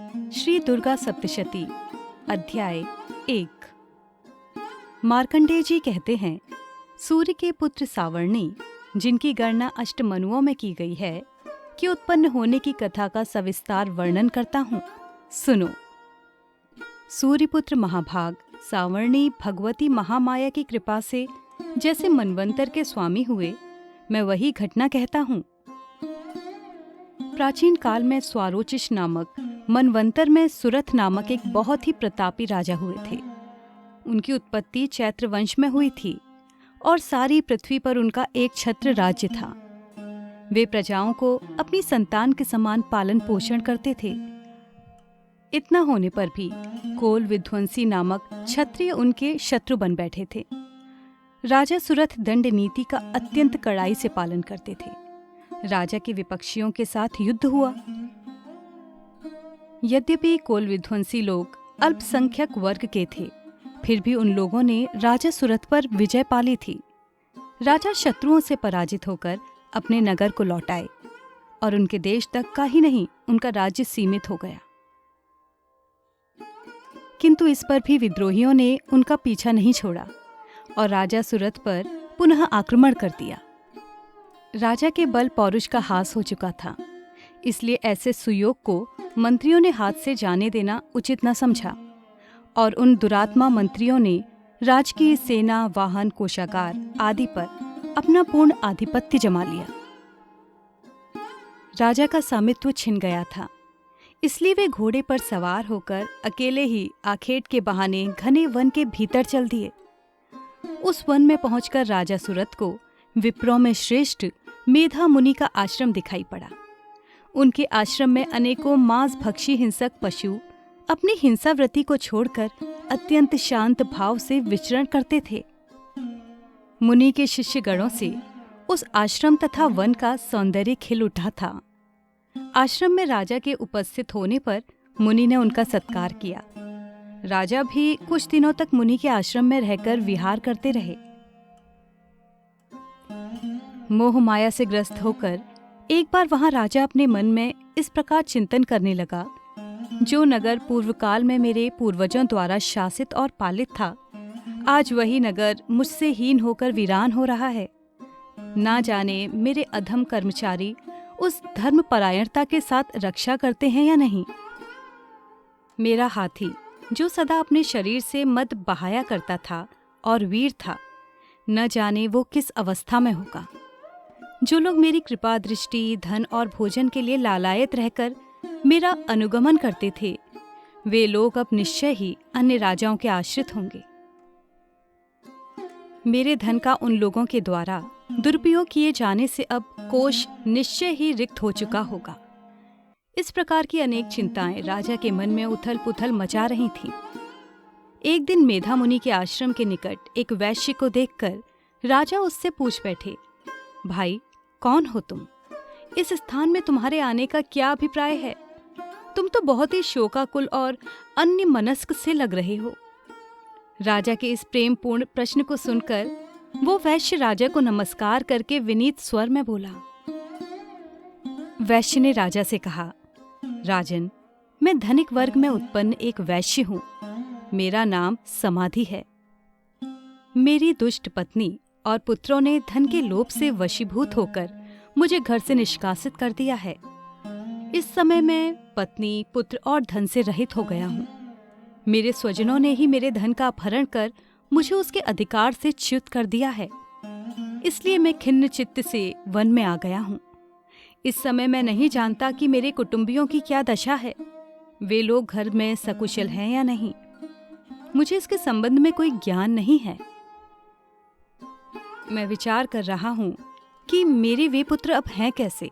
श्री दुर्गा सप्तशती अध्याय 1। मार्कंडेय जी कहते हैं, सूर्य के पुत्र सावर्णी, जिनकी गणना अष्टमनुओं में की गई है, कि उत्पन्न होने की कथा का सविस्तार वर्णन करता हूँ। सुनो। सूर्यपुत्र महाभाग सावर्णी भगवती महामाया की कृपा से जैसे मनवंतर के स्वामी हुए, मैं वही घटना कहता हूँ। प्राचीन काल में स्वारोचिष नामक मनवंतर में सुरथ नामक एक बहुत ही प्रतापी राजा हुए थे। उनकी उत्पत्ति चैत्र वंश में हुई थी और सारी पृथ्वी पर उनका एक छत्र राज्य था। वे प्रजाओं को अपनी संतान के समान पालन पोषण करते थे। इतना होने पर भी कोल विध्वंसी नामक क्षत्रिय उनके शत्रु बन बैठे थे। राजा सुरथ दंड नीति का अत्यंत कड़ाई से पालन करते थे। राजा के विपक्षियों के साथ युद्ध हुआ। यद्यपि कोल विध्वंसी लोग अल्पसंख्यक वर्ग के थे, फिर भी उन लोगों ने राजा सुरथ पर विजय पाली थी। राजा शत्रुओं से पराजित होकर अपने नगर को लौटाए और उनके देश तक का ही नहीं, उनका राज्य सीमित हो गया। किंतु इस पर भी विद्रोहियों ने उनका पीछा नहीं छोड़ा और राजा सुरथ पर पुनः आक्रमण कर दिया। राजा के बल पौरुष का हास हो चुका था, इसलिए ऐसे सुयोग को मंत्रियों ने हाथ से जाने देना उचित न समझा और उन दुरात्मा मंत्रियों ने राजकीय सेना, वाहन, कोषागार आदि पर अपना पूर्ण आधिपत्य जमा लिया। राजा का स्वामित्व छिन गया था, इसलिए वे घोड़े पर सवार होकर अकेले ही आखेट के बहाने घने वन के भीतर चल दिए। उस वन में पहुंचकर राजा सुरथ को विप्रों में श्रेष्ठ मेधा मुनि का आश्रम दिखाई पड़ा। उनके आश्रम में अनेकों मांसभक्षी हिंसक पशु अपनी हिंसावृत्ति को छोड़कर अत्यंत शांत भाव से विचरण करते थे। मुनि के शिष्यगणों से उस आश्रम तथा वन का सौंदर्य खिल उठा था। आश्रम में राजा के उपस्थित होने पर मुनि ने उनका सत्कार किया। राजा भी कुछ दिनों तक मुनि के आश्रम में रहकर विहार करते रहे। मोह माया से ग्रस्त होकर एक बार वहां राजा अपने मन में इस प्रकार चिंतन करने लगा, जो नगर पूर्व काल में मेरे पूर्वजों द्वारा शासित और पालित था, आज वही नगर मुझसे हीन होकर वीरान हो रहा है। ना जाने मेरे अधम कर्मचारी उस धर्मपरायणता के साथ रक्षा करते हैं या नहीं। मेरा हाथी, जो सदा अपने शरीर से मद बहाया करता था और वीर था, न जाने वो किस अवस्था में होगा। जो लोग मेरी कृपा दृष्टि, धन और भोजन के लिए लालायत रहकर मेरा अनुगमन करते थे, वे लोग अब निश्चय ही अन्य राजाओं के आश्रित होंगे। मेरे धन का उन लोगों के द्वारा दुरुपयोग किए जाने से अब कोष निश्चय ही रिक्त हो चुका होगा। इस प्रकार की अनेक चिंताएं राजा के मन में उथल पुथल मचा रही थीं। एक दिन मेधा मुनि के आश्रम के निकट एक वैश्य को देखकर राजा उससे पूछ बैठे, भाई, कौन हो तुम? इस स्थान में तुम्हारे आने का क्या अभिप्राय है? तुम तो बहुत ही शोकाकुल और अन्य मनस्क से लग रहे हो। राजा के इस प्रेमपूर्ण प्रश्न को सुनकर वो वैश्य राजा को नमस्कार करके विनीत स्वर में बोला। वैश्य ने राजा से कहा, राजन, मैं धनिक वर्ग में उत्पन्न एक वैश्य हूँ। मेरा नाम समाधि है। मेरी दुष्ट पत्नी और पुत्रों ने धन के लोभ से वशीभूत होकर मुझे घर से निष्कासित कर दिया है। इस समय मैं पत्नी, पुत्र और धन से रहित हो गया हूँ। मेरे स्वजनों ने ही मेरे धन का अपहरण कर मुझे उसके अधिकार से च्युत कर दिया है। इसलिए मैं खिन्न चित्त से वन में आ गया हूँ। इस समय मैं नहीं जानता कि मेरे कुटुंबियों की क्या दशा है। वे लोग घर में सकुशल हैं या नहीं। मुझे इसके संबंध में कोई ज्ञान नहीं है। मैं विचार कर रहा हूँ कि मेरे वे पुत्र अब हैं कैसे।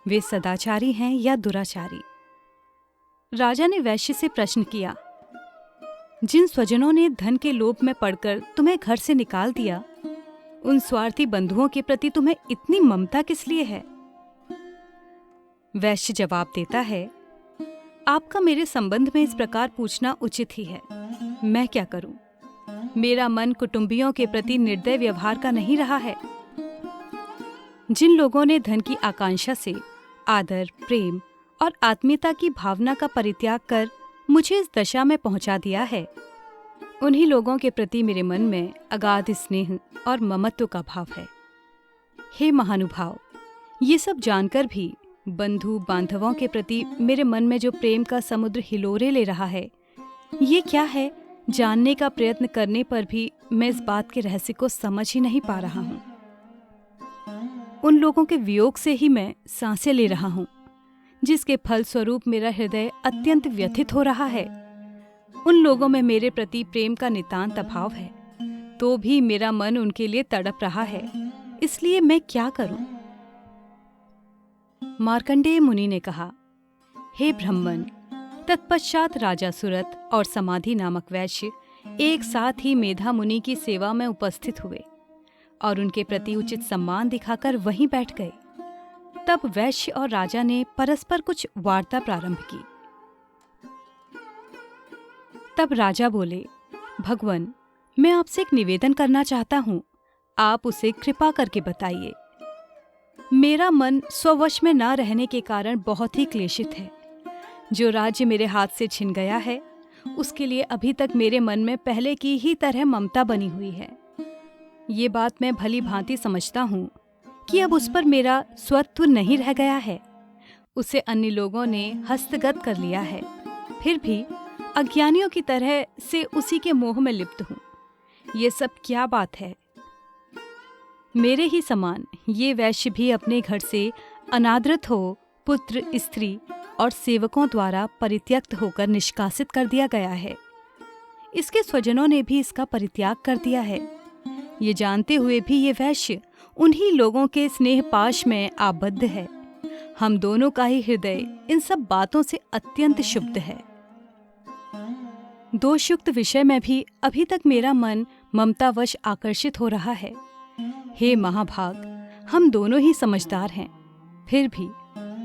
वे सदाचारी हैं या दुराचारी? राजा ने वैश्य से प्रश्न किया, जिन स्वजनों ने धन के लोभ में पड़कर तुम्हें घर से निकाल दिया, उन स्वार्थी बंधुओं के प्रति तुम्हें इतनी ममता किस लिए है? वैश्य जवाब देता है, आपका मेरे संबंध में इस प्रकार पूछना उचित ही है। मैं क्या करूं? मेरा मन कुटुंबियों के प्रति निर्दय व्यवहार का नहीं रहा है। जिन लोगों ने धन की आकांक्षा से आदर, प्रेम और आत्मीयता की भावना का परित्याग कर मुझे इस दशा में पहुंचा दिया है, उन्हीं लोगों के प्रति मेरे मन में अगाध स्नेह और ममत्व का भाव है। हे महानुभाव, ये सब जानकर भी बंधु बांधवों के प्रति मेरे मन में जो प्रेम का समुद्र हिलोरे ले रहा है, ये क्या है, जानने का प्रयत्न करने पर भी मैं इस बात के रहस्य को समझ ही नहीं पा रहा हूँ। उन लोगों के वियोग से ही मैं सांसें ले रहा हूँ, जिसके फलस्वरूप मेरा हृदय अत्यंत व्यथित हो रहा है। उन लोगों में मेरे प्रति प्रेम का नितांत अभाव है, तो भी मेरा मन उनके लिए तड़प रहा है। इसलिए मैं क्या करूं? मार्कंडेय मुनि ने कहा, हे ब्रह्मन, तत्पश्चात राजा सुरत और समाधि नामक वैश्य एक साथ ही मेधा मुनि की सेवा में उपस्थित हुए और उनके प्रति उचित सम्मान दिखाकर वहीं बैठ गए। तब वैश्य और राजा ने परस्पर कुछ वार्ता प्रारंभ की। तब राजा बोले, भगवन, मैं आपसे एक निवेदन करना चाहता हूँ, आप उसे कृपा करके बताइए। मेरा मन स्ववश में न रहने के कारण बहुत ही क्लेशित है। जो राज्य मेरे हाथ से छिन गया है, उसके लिए अभी तक मेरे मन में पहले की ही तरह ममता बनी हुई है। ये बात मैं भली भांति समझता हूँ कि अब उस पर मेरा स्वत्व नहीं रह गया है, उसे अन्य लोगों ने हस्तगत कर लिया है। फिर भी अज्ञानियों की तरह से उसी के मोह में लिप्त हूँ। ये सब क्या बात है? मेरे ही समान ये वैश्य भी अपने घर से अनादृत हो पुत्र, स्त्री और सेवकों द्वारा परित्यक्त होकर निष्कासित कर दिया गया है। इसके स्वजनों ने भी इसका परित्याग कर दिया है। ये जानते हुए भी ये वैश्य उन्हीं लोगों के स्नेह पाश में आबद्ध है। हम दोनों का ही हृदय इन सब बातों से अत्यंत शुद्ध है। दोषयुक्त विषय में भी अभी तक मेरा मन ममतावश आकर्षित हो रहा है। हे महाभाग, हम दोनों ही समझदार हैं, फिर भी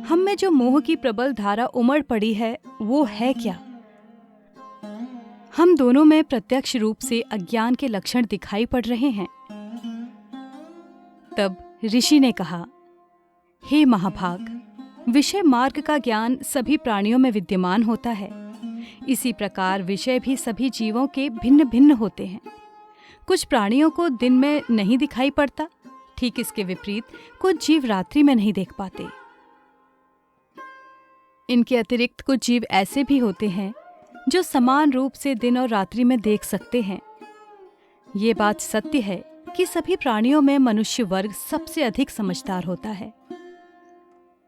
हम में जो मोह की प्रबल धारा उमड़ पड़ी है, वो है क्या? हम दोनों में प्रत्यक्ष रूप से अज्ञान के लक्षण दिखाई पड़ रहे हैं। तब ऋषि ने कहा, हे महाभाग, विषय मार्ग का ज्ञान सभी प्राणियों में विद्यमान होता है। इसी प्रकार विषय भी सभी जीवों के भिन्न भिन्न होते हैं। कुछ प्राणियों को दिन में नहीं दिखाई पड़ता, ठीक इसके विपरीत कुछ जीव रात्रि में नहीं देख पाते। इनके अतिरिक्त कुछ जीव ऐसे भी होते हैं जो समान रूप से दिन और रात्रि में देख सकते हैं। ये बात सत्य है कि सभी प्राणियों में मनुष्य वर्ग सबसे अधिक समझदार होता है,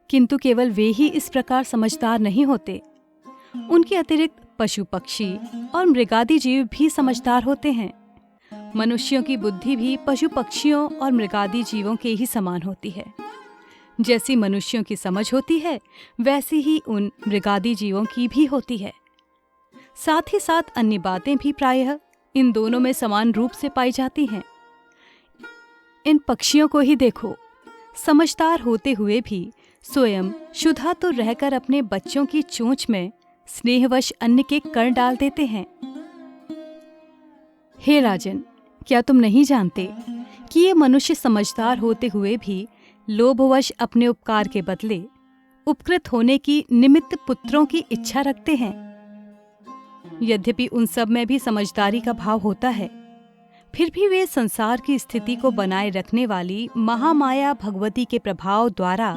किंतु केवल वे ही इस प्रकार समझदार नहीं होते। उनके अतिरिक्त पशु, पक्षी और मृगादि जीव भी समझदार होते हैं। मनुष्यों की बुद्धि भी पशु पक्षियों और मृगादि जीवों के ही समान होती है। जैसी मनुष्यों की समझ होती है, वैसी ही उन मृगादि जीवों की भी होती है। साथ ही साथ अन्य बातें भी प्रायः इन दोनों में समान रूप से पाई जाती हैं। इन पक्षियों को ही देखो, समझदार होते हुए भी स्वयं शुद्धा तो रहकर अपने बच्चों की चोंच में स्नेहवश अन्न के कण डाल देते हैं। हे राजन, क्या तुम नहीं जानते कि ये मनुष्य समझदार होते हुए भी लोभवश अपने उपकार के बदले उपकृत होने की निमित्त पुत्रों की इच्छा रखते हैं? यद्यपि उन सब में भी समझदारी का भाव होता है, फिर भी वे संसार की स्थिति को बनाए रखने वाली महामाया भगवती के प्रभाव द्वारा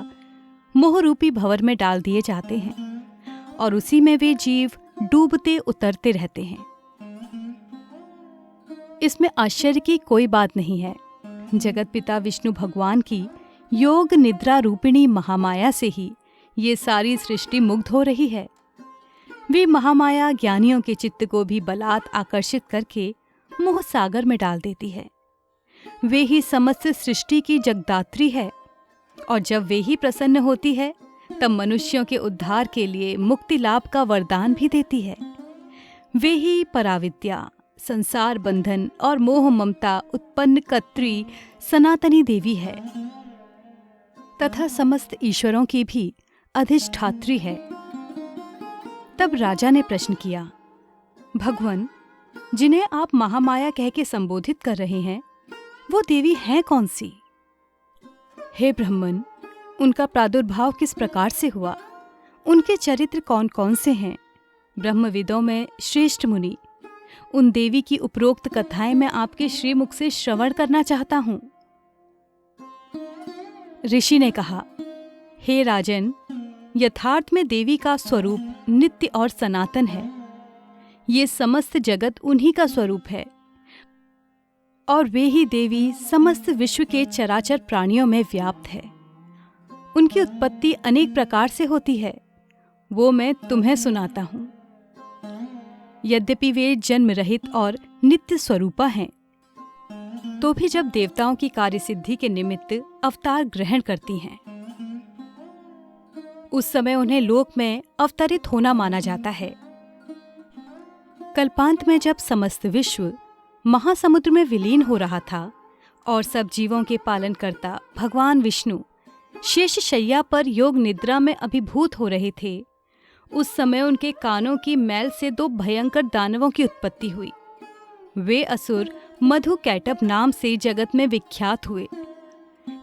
मोहरूपी भंवर में डाल दिए जाते हैं और उसी में वे जीव डूबते उतरते रहते हैं। इसमें आश्चर्य की कोई बात नहीं है। जगत पिता विष्णु भगवान की योग निद्रा रूपिणी महामाया से ही ये सारी सृष्टि मुग्ध हो रही है। वे महामाया ज्ञानियों के चित्त को भी बलात् आकर्षित करके मोह सागर में डाल देती है। वे ही समस्त सृष्टि की जगदात्री है और जब वे ही प्रसन्न होती है, तब मनुष्यों के उद्धार के लिए मुक्ति लाभ का वरदान भी देती है। वे ही पराविद्या, संसार बंधन और मोह ममता उत्पन्न कत्री सनातनी देवी है तथा समस्त ईश्वरों की भी अधिष्ठात्री है। तब राजा ने प्रश्न किया, भगवन, जिन्हें आप महामाया कह के संबोधित कर रहे हैं, वो देवी हैं कौन सी? हे ब्रह्मन, उनका प्रादुर्भाव किस प्रकार से हुआ, उनके चरित्र कौन कौन से हैं? ब्रह्मविदों में श्रेष्ठ मुनि, उन देवी की उपरोक्त कथाएं मैं आपके श्रीमुख से श्रवण करना चाहता हूं। ऋषि ने कहा, हे राजन, यथार्थ में देवी का स्वरूप नित्य और सनातन है। ये समस्त जगत उन्हीं का स्वरूप है और वे ही देवी समस्त विश्व के चराचर प्राणियों में व्याप्त है। उनकी उत्पत्ति अनेक प्रकार से होती है, वो मैं तुम्हें सुनाता हूं। यद्यपि वे जन्म रहित और नित्य स्वरूपा हैं, तो भी जब देवताओं की कार्य सिद्धि के निमित्त अवतार ग्रहण करती हैं, उस समय उन्हें लोक में अवतरित होना माना जाता है। कल्पांत में जब समस्त विश्व महासमुद्र में विलीन हो रहा था और सब जीवों के पालनकर्ता भगवान विष्णु शेष शैया पर योग निद्रा में अभिभूत हो रहे थे, उस समय उनके कानों की मैल से 2 भयंकर दानवों की उत्पत्ति हुई। वे असुर मधु कैटभ नाम से जगत में विख्यात हुए।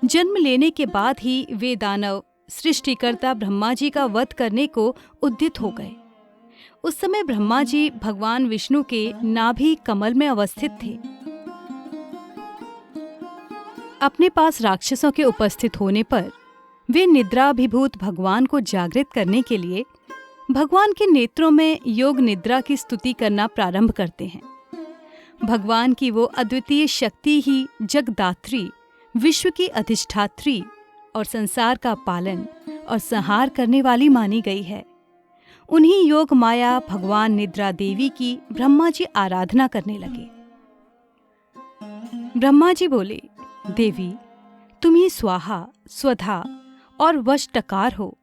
जन्म लेने के बाद ही वे दानव सृष्टिकर्ता ब्रह्मा जी का वध करने को उद्यत हो गए। उस समय ब्रह्मा जी भगवान विष्णु के नाभि कमल में अवस्थित थे। अपने पास राक्षसों के उपस्थित होने पर वे निद्राभिभूत भगवान को जागृत करने के लिए भगवान के नेत्रों में योग निद्रा की स्तुति करना प्रारंभ करते हैं। भगवान की वो अद्वितीय शक्ति ही जगदात्री, विश्व की अधिष्ठात्री और संसार का पालन और संहार करने वाली मानी गई है। उन्हीं योग माया भगवान निद्रा देवी की ब्रह्मा जी आराधना करने लगे। ब्रह्मा जी बोले, देवी, तुम ही स्वाहा, स्वधा और वशटकार हो।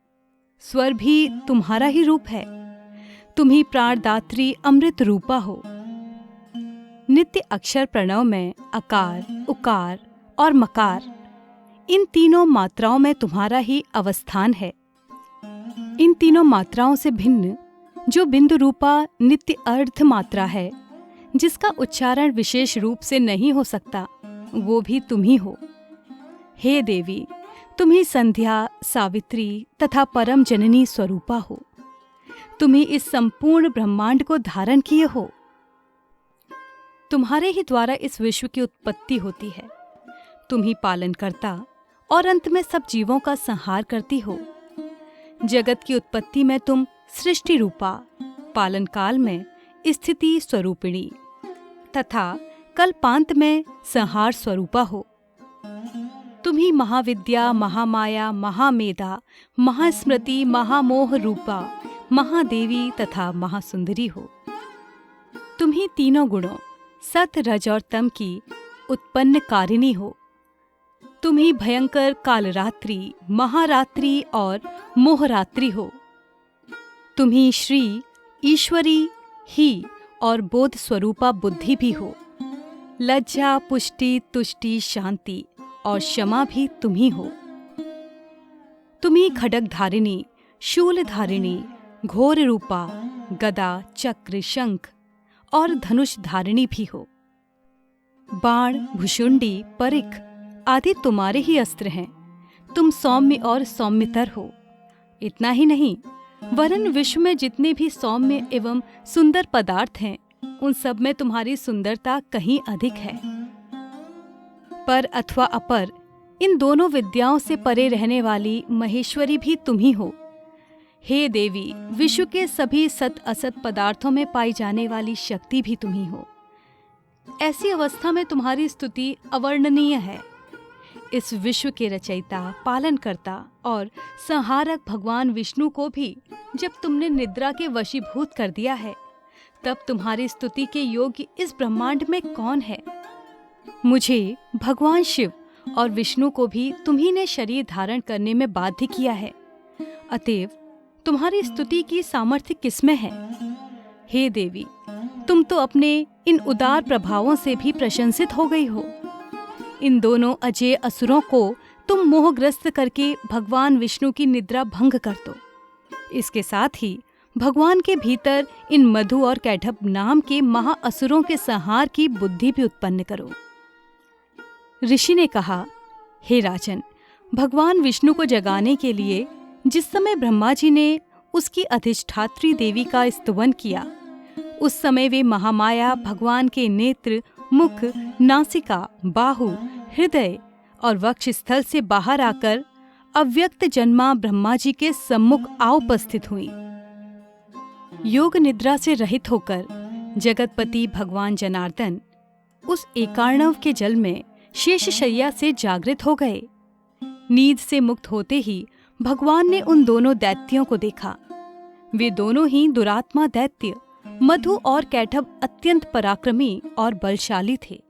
स्वर भी तुम्हारा ही रूप है। तुम ही प्राणदात्री अमृत रूपा हो। नित्य अक्षर प्रणव में अकार, उकार और मकार, इन तीनों मात्राओं में तुम्हारा ही अवस्थान है। इन तीनों मात्राओं से भिन्न जो बिंदु रूपा नित्य अर्ध मात्रा है, जिसका उच्चारण विशेष रूप से नहीं हो सकता, वो भी तुम ही हो। हे देवी, तुम ही संध्या, सावित्री तथा परम जननी स्वरूपा हो। तुम ही इस संपूर्ण ब्रह्मांड को धारण किए हो। तुम्हारे ही द्वारा इस विश्व की उत्पत्ति होती है। तुम ही पालन करता और अंत में सब जीवों का संहार करती हो। जगत की उत्पत्ति में तुम सृष्टि रूपा, पालन काल में स्थिति स्वरूपिणी तथा कल्पांत में संहार स्वरूपा हो। तुम ही महाविद्या, महामाया, महामेधा, महास्मृति, महामोह रूपा, महादेवी तथा महासुंदरी हो। तुम ही तीनों गुणों सत, रज और तम की उत्पन्न कारिणी हो। तुम ही भयंकर कालरात्रि, महारात्रि और मोहरात्रि हो। तुम ही श्री, ईश्वरी ही और बोध स्वरूपा बुद्धि भी हो। लज्जा, पुष्टि, तुष्टि, शांति और क्षमा भी तुम ही हो। तुम ही खड्ग धारिणी, शूल धारिणी, घोर रूपा, गदा, चक्र, शंख और धनुष धारिणी भी हो। बाण, भुशुंडी, परिख आदि तुम्हारे ही अस्त्र हैं। तुम सौम्य और सौम्यतर हो। इतना ही नहीं, वरन विश्व में जितने भी सौम्य एवं सुंदर पदार्थ हैं, उन सब में तुम्हारी सुंदरता कहीं अधिक है। पर अथवा अपर, इन दोनों विद्याओं से परे रहने वाली महेश्वरी भी तुम ही हो। हे देवी, विश्व के सभी सत असत पदार्थों में पाई जाने वाली शक्ति भी तुम ही हो। ऐसी अवस्था में तुम्हारी स्तुति अवर्णनीय है। इस विश्व के रचयिता, पालनकर्ता और संहारक भगवान विष्णु को भी जब तुमने निद्रा के वशीभूत कर दिया है, तब तुम्हारी स्तुति के योग्य इस ब्रह्मांड में कौन है? मुझे भगवान शिव और विष्णु को भी तुम्ही ने शरीर धारण करने में बाध्य किया है। अतएव तुम्हारी स्तुति की सामर्थ्य किसमें है? हे देवी, तुम तो अपने इन उदार प्रभावों से भी प्रशंसित हो गई हो। इन दोनों अजय असुरों को तुम मोहग्रस्त करके भगवान विष्णु की निद्रा भंग कर दो। इसके साथ ही भगवान के भीतर इन मधु और कैटभ नाम के महाअसुरों के संहार की बुद्धि भी उत्पन्न करो। ऋषि ने कहा, हे राजन, भगवान विष्णु को जगाने के लिए जिस समय ब्रह्मा जी ने उसकी अधिष्ठात्री देवी का स्तवन किया। उस समय वे महामाया भगवान के नेत्र, मुख, नासिका, बाहु, हृदय और वक्षस्थल से बाहर आकर अव्यक्त जन्मा ब्रह्मा जी के सम्मुख आ उपस्थित हुई। योग निद्रा से रहित होकर जगतपति भगवान जनार्दन उस एकार्णव के जल में शेषशय्या से जागृत हो गए। नींद से मुक्त होते ही भगवान ने उन दोनों दैत्यों को देखा। वे दोनों ही दुरात्मा दैत्य मधु और कैटभ अत्यंत पराक्रमी और बलशाली थे।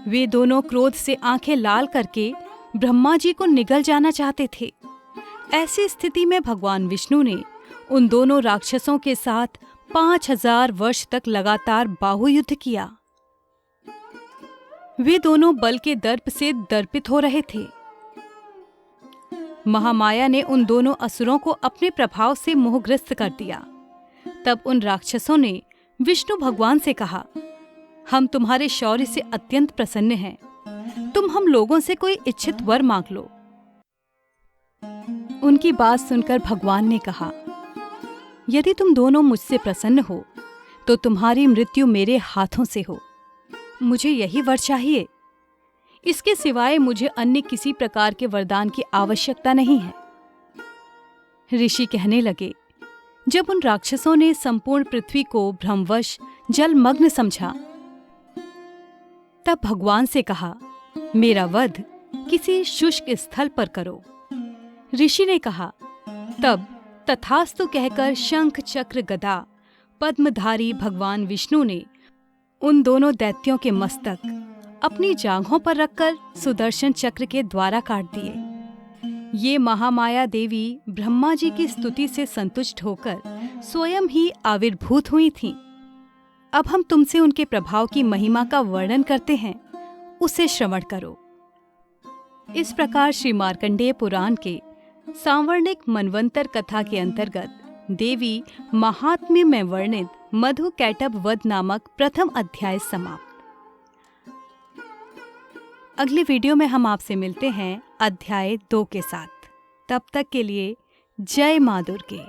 वे दोनों क्रोध से आंखें लाल करके ब्रह्मा जी को निगल जाना चाहते थे। ऐसी स्थिति में भगवान विष्णु ने उन दोनों राक्षसों के साथ 5000 वर्ष तक लगातार बाहुयुद्ध किया। वे दोनों बल के दर्प से दर्पित हो रहे थे। महामाया ने उन दोनों असुरों को अपने प्रभाव से मोहग्रस्त कर दिया। तब उन राक्षसों ने विष्णु भगवान से कहा, हम तुम्हारे शौर्य से अत्यंत प्रसन्न हैं। तुम हम लोगों से कोई इच्छित वर मांग लो। उनकी बात सुनकर भगवान ने कहा, यदि तुम दोनों मुझसे प्रसन्न हो तो तुम्हारी मृत्यु मेरे हाथों से हो। मुझे यही वर चाहिए। इसके सिवाय मुझे अन्य किसी प्रकार के वरदान की आवश्यकता नहीं है। ऋषि कहने लगे, जब उन राक्षसों ने संपूर्ण पृथ्वी को भ्रमवश जलमग्न समझा, तब भगवान से कहा, मेरा वध किसी शुष्क स्थल पर करो। ऋषि ने कहा, तब तथास्तु कहकर शंख, चक्र, गदा, पद्मधारी भगवान विष्णु ने उन दोनों दैत्यों के मस्तक अपनी जांघों पर रखकर सुदर्शन चक्र के द्वारा काट दिए। ये महामाया देवी ब्रह्मा जी की स्तुति से संतुष्ट होकर स्वयं ही आविर्भूत हुई थीं। अब हम तुमसे उनके प्रभाव की महिमा का वर्णन करते हैं, उसे श्रवण करो। इस प्रकार श्री मार्कंडेय पुराण के सांवर्णिक मनवंतर कथा के अंतर्गत देवी महात्म्य में वर्णित मधु कैटभ वध नामक प्रथम अध्याय समाप्त। अगले वीडियो में हम आपसे मिलते हैं अध्याय 2 के साथ। तब तक के लिए जय मां दुर्गे।